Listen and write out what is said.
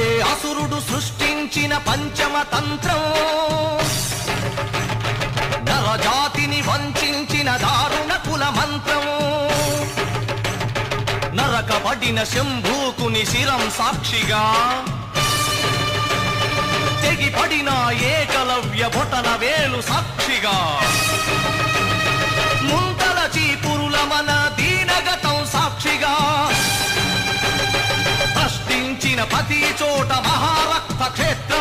ఏ అసురుడు సృష్టించిన పంచమ తంత్రం, నరజాతిని వంచిన దారుణ కుల మంత్రం, నరకబడిన శంభూకుని శిరం సాక్షిగా, తెగిపడిన ఏకలవ్య బొటన వేలు సాక్షిగా, ముంతల చీపురుల మన దీనగతం సాక్షిగా, ప్రశ్నించిన ప్రతి చోట మహారక్త క్షేత్ర